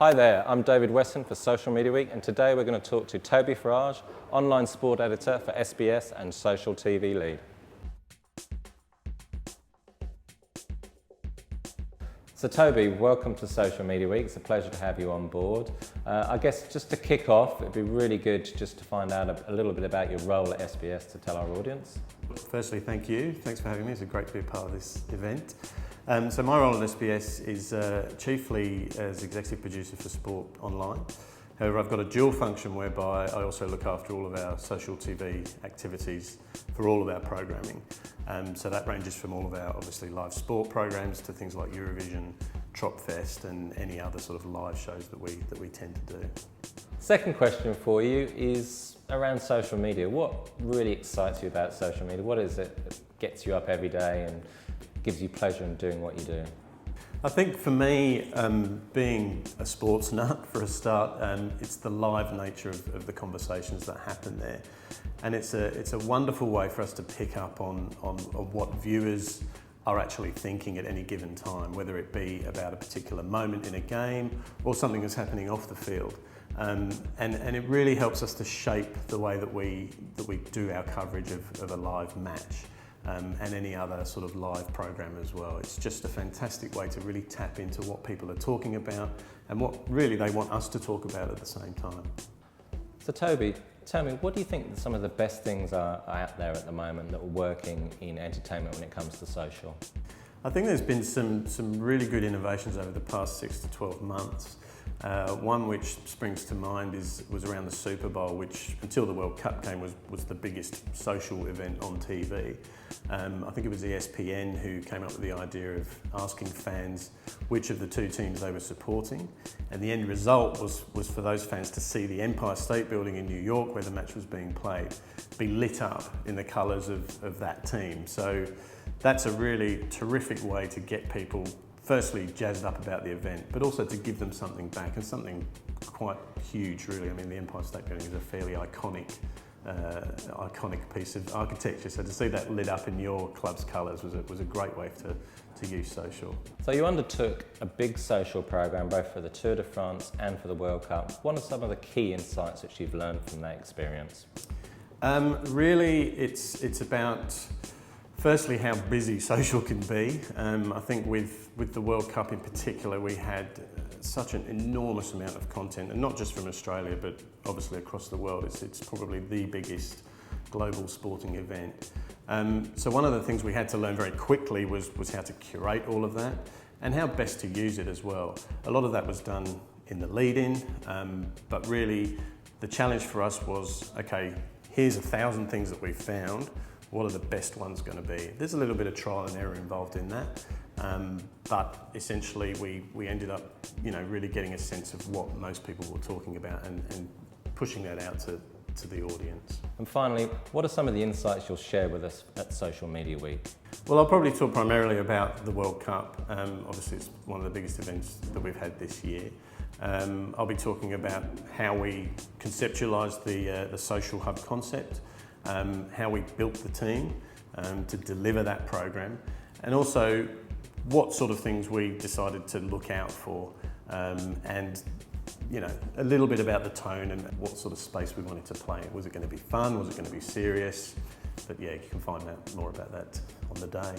Hi there, I'm David Weston for Social Media Week, and today we're going to talk to Toby Forage, online sport editor for SBS and social TV lead. So Toby, welcome to Social Media Week. It's a pleasure to have you on board. I guess just to kick off, it'd be really good just to find out a little bit about your role at SBS to tell our audience. Firstly, thank you. Thanks for having me. It's great to be a part of this event. So my role at SBS is chiefly as executive producer for sport online. However, I've got a dual function whereby I also look after all of our social TV activities for all of our programming. So that ranges from all of our obviously live sport programs to things like Eurovision, Tropfest and any other sort of live shows that we tend to do. Second question for you is around social media. What really excites you about social media? What is it that gets you up every day and gives you pleasure in doing what you do? I think for me, being a sports nut for a start, it's the live nature of the conversations that happen there. And it's a wonderful way for us to pick up on what viewers are actually thinking at any given time, whether it be about a particular moment in a game or something that's happening off the field. And it really helps us to shape the way that we do our coverage of a live match. And any other sort of live program as well. It's just a fantastic way to really tap into what people are talking about and what really they want us to talk about at the same time. So Toby, tell me, what do you think some of the best things are out there at the moment that are working in entertainment when it comes to social? I think there's been some really good innovations over the past 6 to 12 months. One which springs to mind was around the Super Bowl, which until the World Cup came was the biggest social event on TV. I think it was ESPN who came up with the idea of asking fans which of the two teams they were supporting, and the end result was for those fans to see the Empire State Building in New York, where the match was being played, be lit up in the colours of that team. So that's a really terrific way to get people firstly jazzed up about the event, but also to give them something back, and something quite huge really. I mean, the Empire State Building is a fairly iconic piece of architecture, so to see that lit up in your club's colours was a great way to use social. So you undertook a big social program both for the Tour de France and for the World Cup. What are some of the key insights which you've learned from that experience? Really, it's about firstly how busy social can be. I think with the World Cup in particular, we had such an enormous amount of content, and not just from Australia, but obviously across the world. It's probably the biggest global sporting event. So one of the things we had to learn very quickly was how to curate all of that and how best to use it as well. A lot of that was done in the lead-in, but really the challenge for us was, okay, here's 1,000 things that we've found. What are the best ones going to be? There's a little bit of trial and error involved in that, but essentially we ended up, really getting a sense of what most people were talking about and pushing that out to the audience. And finally, what are some of the insights you'll share with us at Social Media Week? Well, I'll probably talk primarily about the World Cup. Obviously, it's one of the biggest events that we've had this year. I'll be talking about how we conceptualised the social hub concept, how we built the team to deliver that program, and also what sort of things we decided to look out for, and a little bit about the tone and what sort of space we wanted to play. Was it going to be fun? Was it going to be serious? But yeah, you can find out more about that on the day.